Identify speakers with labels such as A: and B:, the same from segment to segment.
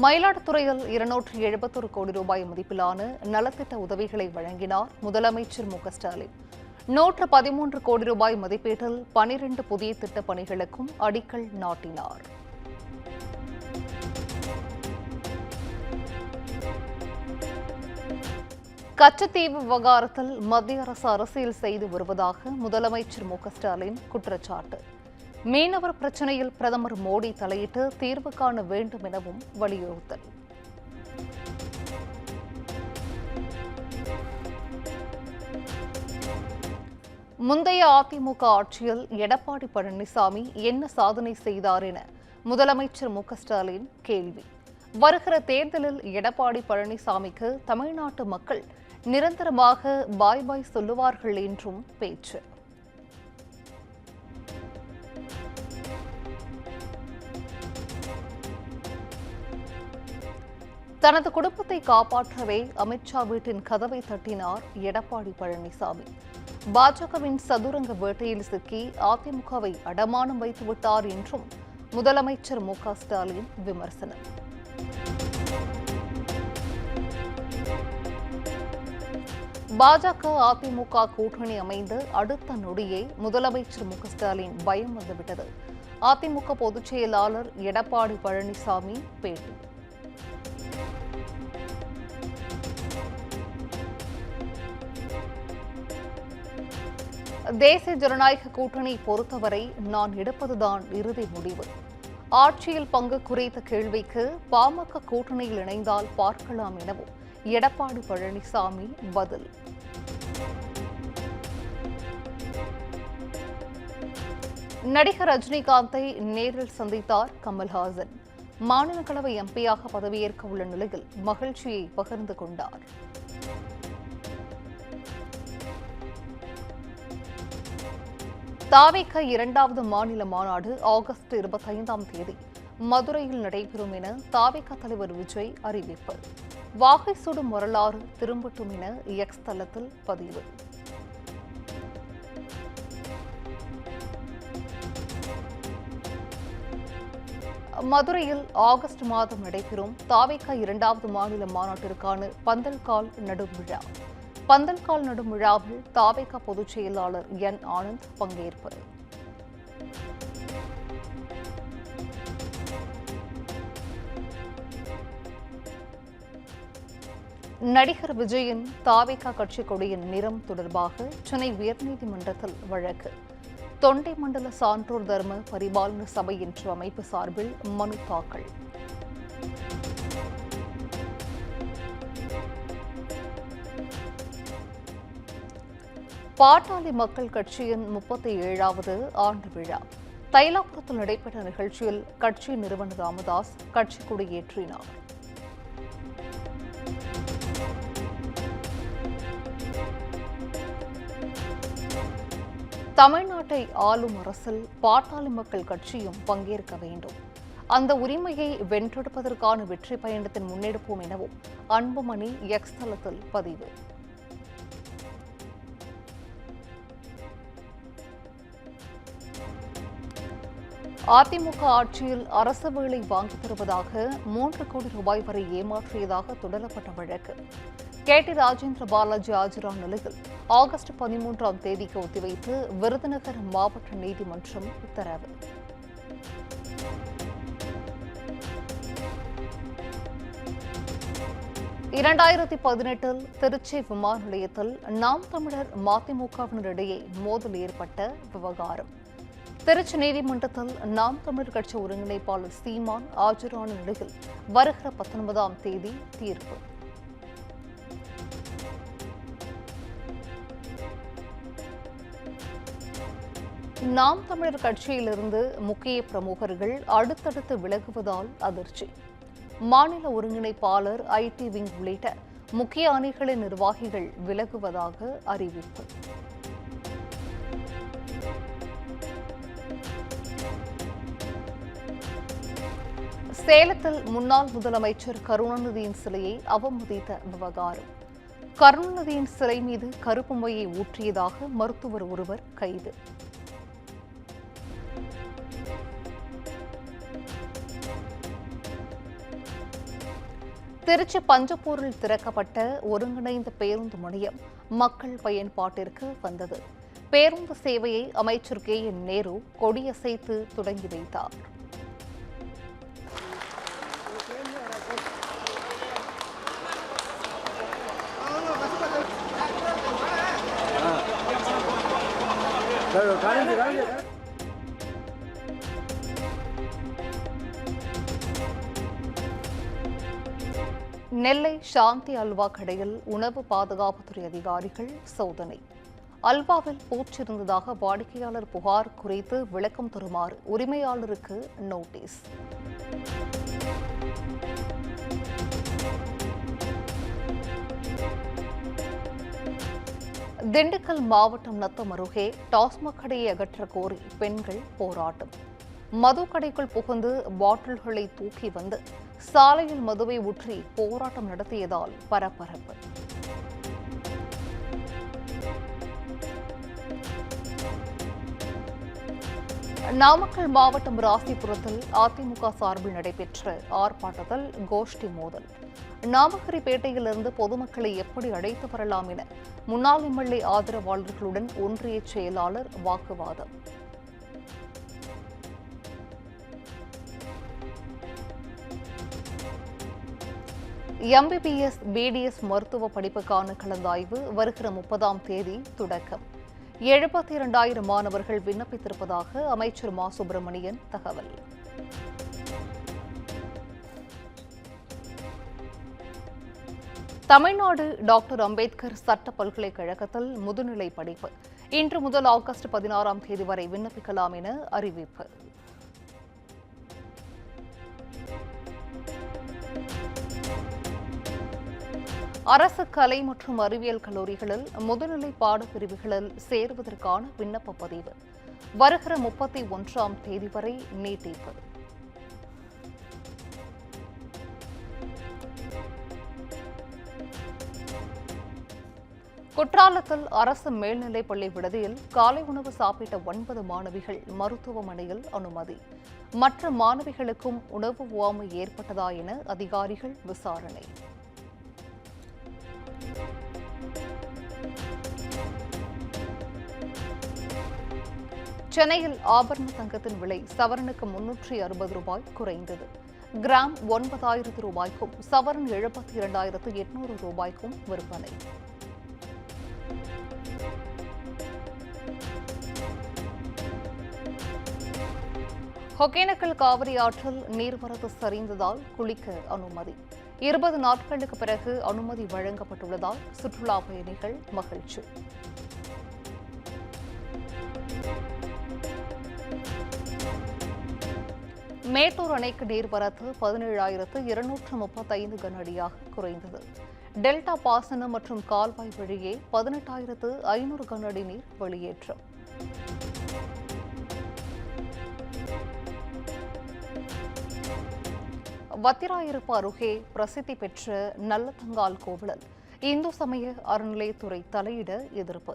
A: மயிலாடுதுறையில் 271 கோடி ரூபாய் மதிப்பிலான நலத்திட்ட உதவிகளை வழங்கினார் முதலமைச்சர் மு.க.ஸ்டாலின். 113 கோடி ரூபாய் மதிப்பீட்டில் 12 புதிய திட்டப் பணிகளுக்கும் அடிக்கல் நாட்டினார். கச்சத்தீவு விவகாரத்தில் மத்திய அரசு அரசியல் செய்து வருவதாக முதலமைச்சர் மு.க.ஸ்டாலின் குற்றச்சாட்டு. மீனவர் பிரச்சினையில் பிரதமர் மோடி தலையிட்டு தீர்வு காண வேண்டும் எனவும் வலியுறுத்தல். முந்தைய அதிமுக ஆட்சியில் எடப்பாடி பழனிசாமி என்ன சாதனை செய்தார் என முதலமைச்சர் மு.க.ஸ்டாலின் கேள்வி. வருகிற தேர்தலில் எடப்பாடி பழனிசாமிக்கு தமிழ்நாட்டு மக்கள் நிரந்தரமாக பாய் பாய் சொல்லுவார்கள் என்றும் பேச்சு. தனது குடும்பத்தை காப்பாற்றவே அமித்ஷா வீட்டின் கதவை தட்டினார் எடப்பாடி பழனிசாமி. பாஜகவின் சதுரங்க வேட்டையில் சிக்கி அதிமுகவை அடமானம் வைத்துவிட்டார் என்றும் முதலமைச்சர் மு.க.ஸ்டாலின் விமர்சனம். பாஜக அதிமுக கூட்டணி அமைந்து அடுத்த நொடியே முதலமைச்சர் மு.க.ஸ்டாலின் பயம் வந்துவிட்டது. அதிமுக பொதுச் செயலாளர் எடப்பாடி பழனிசாமி பேட்டி. தேசிய ஜனநாயக கூட்டணி பொறுத்தவரை நான் எடுப்பதுதான் இறுதி முடிவு. ஆட்சியில் பங்கு குறித்த கேள்விக்கு பாமக கூட்டணியில் இணைந்தால் பார்க்கலாம் எனவும் எடப்பாடி பழனிசாமி பதில். நடிகர் ரஜினிகாந்தை நேரில் சந்தித்தார் கமல்ஹாசன். மாநிலங்களவை எம்பியாக பதவியேற்க உள்ள நிலையில் மகிழ்ச்சியை பகிர்ந்து கொண்டார். தாவேக 2வது மாநில மாநாடு ஆகஸ்ட் 25ஆம் தேதி மதுரையில் நடைபெறும் என தாவேக தலைவர் விஜய் அறிவிப்பு. வாகை சுடும் வரலாறு திரும்பட்டும் என எக்ஸ் தளத்தில் பதிவு. மதுரையில் ஆகஸ்ட் மாதம் நடைபெறும் தாவேக 2வது மாநில மாநாட்டிற்கான பந்தல்கால் நடும் விழா. பந்தல்கால் நடும் விழாவில் தாவேக பொதுச் செயலாளர் என் ஆனந்த் பங்கேற்பு. நடிகர் விஜயின் தாவேக கட்சி கொடியின் நிறம் தொடர்பாக சென்னை உயர்நீதிமன்றத்தில் வழக்கு. தொண்டை மண்டல சான்றோர் தர்ம பரிபாலன சபை என்ற அமைப்பு சார்பில் மனு தாக்கல். பாட்டாளி மக்கள் கட்சியின் 37வது ஆண்டு விழா. தைலாபுரத்தில் நடைபெற்ற நிகழ்ச்சியில் கட்சி நிறுவனர் ராமதாஸ் கட்சி கொடியேற்றினார். தமிழ்நாட்டை ஆளும் அரசில் பாட்டாளி மக்கள் கட்சியும் பங்கேற்க வேண்டும். அந்த உரிமையை வென்றெடுப்பதற்கான வெற்றி பயணத்தின் முன்னெடுப்போம் எனவும் அன்புமணி எக்ஸ் தளத்தில் பதிவு. அதிமுக ஆட்சியில் அரசு வேலை வாங்கித் தருவதாக 3 கோடி ரூபாய் வரை ஏமாற்றியதாக தொடரப்பட்ட வழக்கு. கே.டி. ராஜேந்திர பாலாஜி ஆஜரான நிலையில் ஆகஸ்ட் 13ஆம் தேதிக்கு ஒத்திவைத்து விருதுநகர் மாவட்ட நீதிமன்றம் உத்தரவு. (2018) திருச்சி விமான நிலையத்தில் நாம் தமிழர் மதிமுகவினரிடையே மோதல் ஏற்பட்ட விவகாரம். திருச்சி நீதிமன்றத்தில் நாம் தமிழர் கட்சி ஒருங்கிணைப்பாளர் சீமான் ஆஜரான நிலையில் வருகிற 19ஆம் தேதி தீர்ப்பு. நாம் தமிழர் கட்சியிலிருந்து முக்கிய பிரமுகர்கள் அடுத்தடுத்து விலகுவதால் அதிர்ச்சி. மாநில ஒருங்கிணைப்பாளர் ஐடி விங் உள்ளிட்ட முக்கிய அணிகளின் நிர்வாகிகள் விலகுவதாக அறிவிப்பு. சேலத்தில் முன்னாள் முதலமைச்சர் கருணாநிதியின் சிலையை அவமதித்த விவகாரம். கருணாநிதியின் சிலை மீது கருப்பு மையை ஊற்றியதாக மருத்துவர் ஒருவர் கைது. திருச்சி பஞ்சப்பூரில் திறக்கப்பட்ட ஒருங்கிணைந்த பேருந்து முனையம் மக்கள் பயன்பாட்டிற்கு வந்தது. பேருந்து சேவையை அமைச்சர் கே என் நேரு கொடியசைத்து தொடங்கி வைத்தார். நெல்லை சாந்தி அல்வா கடையில் உணவு பாதுகாப்புத்துறை அதிகாரிகள் சோதனை. அல்வாவில் பூச்சி இருந்ததாக வாடிக்கையாளர் புகார் குறித்து விளக்கம் தருமாறு உரிமையாளருக்கு நோட்டீஸ். திண்டுக்கல் மாவட்டம் நத்தம் அருகே டாஸ்மாக் கடையை அகற்ற கோரி பெண்கள் போராட்டம். மது கடைக்குள் புகுந்து பாட்டில்களை தூக்கி வந்து சாலையில் மதுவை ஊற்றி போராட்டம் நடத்தியதால் பரபரப்பு. நாமக்கல் மாவட்டம் ராசிபுரத்தில் அதிமுக சார்பில் நடைபெற்ற ஆர்ப்பாட்டத்தில் கோஷ்டி மோதல். நாமக்கரிப்பேட்டையிலிருந்து பொதுமக்களை எப்படி அழைத்து வரலாம் என முன்னாள் எம்எல்ஏ ஆதரவாளர்களுடன் ஒன்றிய செயலாளர் வாக்குவாதம். எம்பிபிஎஸ் பிடிஎஸ் மருத்துவ படிப்புக்கான கலந்தாய்வு வருகிற 30ஆம் தேதி தொடக்கம். 72,000 மாணவர்கள் விண்ணப்பித்திருப்பதாக அமைச்சர் மா சுப்பிரமணியன் தகவல். தமிழ்நாடு டாக்டர் அம்பேத்கர் சட்ட பல்கலைக்கழகத்தில் முதுநிலை படிப்பு இன்று முதல் ஆகஸ்ட் 16ஆம் தேதி வரை விண்ணப்பிக்கலாம் என அறிவிப்பு. அரசு கலை மற்றும் அறிவியல் கல்லூரிகளில் முதுநிலை பாடப்பிரிவுகளில் சேருவதற்கான விண்ணப்ப பதிவு வருகிற 31ஆம் தேதி வரை நீட்டிப்பு. குற்றாலத்தில் அரசு மேல்நிலைப்பள்ளி விடுதியில் காலை உணவு சாப்பிட்ட 9 மாணவிகள் மருத்துவமனையில் அனுமதி. மற்ற மாணவிகளுக்கும் உணவு உவாமை ஏற்பட்டதா என அதிகாரிகள் விசாரணை. சென்னையில் ஆபரண தங்கத்தின் விலை சவரனுக்கு 360 ரூபாய் குறைந்தது. கிராம் 9,000 ரூபாய்க்கும் சவரன் 72,800 ரூபாய்க்கும் விற்பனை. ஒகேனக்கல் காவிரி ஆற்றில் நீர்வரத்து சரிந்ததால் குளிக்க அனுமதி. 20 நாட்களுக்கு பிறகு அனுமதி வழங்கப்பட்டுள்ளதால் சுற்றுலா பயணிகள் மகிழ்ச்சி. மேட்டூர் அணைக்கு நீர்வரத்து 17,235 கனஅடியாக குறைந்தது. டெல்டா பாசனம் மற்றும் கால்வாய் வழியே 18,500 கனஅடி நீர் வெளியேற்றம். வத்திராயிருப்பு அருகே பிரசித்தி பெற்ற நல்லதங்கால் கோவிலில் இந்து சமய அறநிலையத்துறை தலையிட எதிர்ப்பு.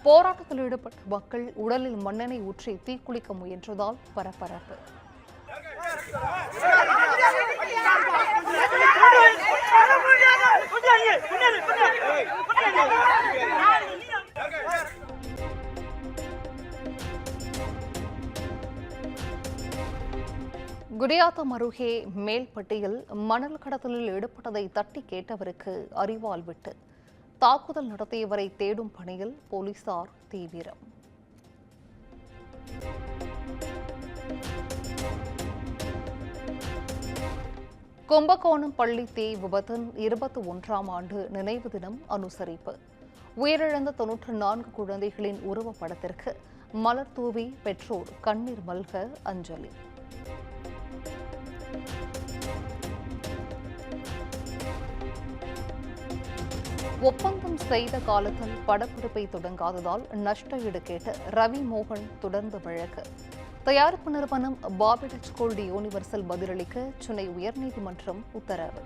A: போராட்டத்தில் ஈடுபட்ட மக்கள் உடலில் மண்ணெண்ணெய் ஊற்றி தீக்குளிக்க முயன்றதால் பரபரப்பு. குடியாத்தம் அருகே மேல்பட்டியில் மணல் கடத்தலில் ஈடுபட்டதை தட்டி கேட்டவருக்கு அரிவாள் விட்டு தாக்குதல் நடத்தியவரை தேடும் பணியில் போலீசார் தீவிரம். கும்பகோணம் பள்ளி தீ விபத்தின் 21ஆம் ஆண்டு நினைவு தினம் அனுசரிப்பு. உயிரிழந்த 94 குழந்தைகளின் உருவப்படத்திற்கு மலர் தூவி பெற்றோர் கண்ணீர் மல்க அஞ்சலி. ஒப்பந்தம் செய்த காலத்தில் படப்பிடிப்பை தொடங்காததால் நஷ்ட ஈடு கேட்டு ரவி மோகன் தொடர்ந்த வழக்கு. தயாரிப்பு நிறுவனம் பாபிடச் கோல்டு யூனிவர்சல் பதிலளிக்க சென்னை உயர்நீதிமன்றம் உத்தரவு.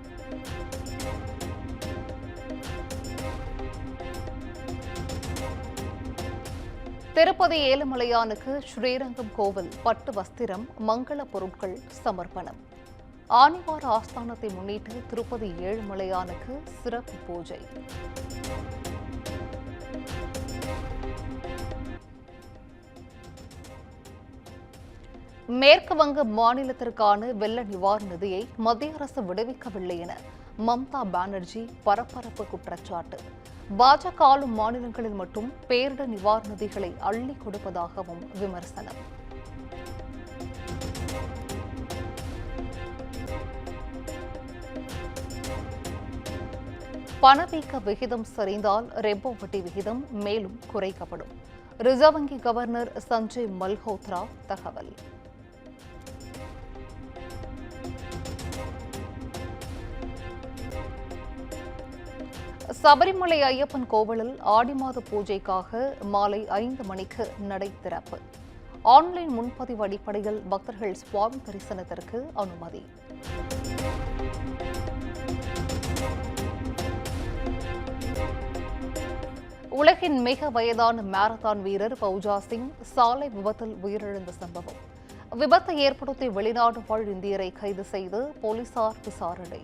A: திருப்பதி ஏழுமலையானுக்கு ஸ்ரீரங்கம் கோவில் பட்டு வஸ்திரம் மங்கள பொருட்கள் சமர்ப்பணம். ஆனிவார ஆஸ்தானத்தை முன்னிட்டு திருப்பதி ஏழுமலையானுக்கு சிறப்பு பூஜை. மேற்கு வங்க மாநிலத்திற்கான வெள்ள நிவாரண நிதியை மத்திய அரசு விடுவிக்கவில்லை என மம்தா பானர்ஜி பரபரப்பு குற்றச்சாட்டு. பாஜக ஆளும் மாநிலங்களில் மட்டும் பேரிடர் நிவாரண நிதிகளை அள்ளி கொடுப்பதாகவும் விமர்சனம். பணவீக்க விகிதம் சரிந்தால் ரெப்போ வட்டி விகிதம் மேலும் குறைக்கப்படும். ரிசர்வ் வங்கி கவர்னர் சஞ்சய் மல்ஹோத்ரா தகவல். சபரிமலை ஐயப்பன் கோவிலில் ஆடி மாத பூஜைக்காக மாலை 5 மணிக்கு நடை திறப்பு. ஆன்லைன் முன்பதிவு அடிப்படையில் பக்தர்கள் சுவாமி தரிசனத்திற்கு அனுமதி. உலகின் மிக வயதான மாரத்தான் வீரர் பௌஜா சிங் சாலை விபத்தில் உயிரிழந்த சம்பவம். விபத்தை ஏற்படுத்திய வெளிநாடு வாழ் இந்தியரை கைது செய்து போலீசார் விசாரணை.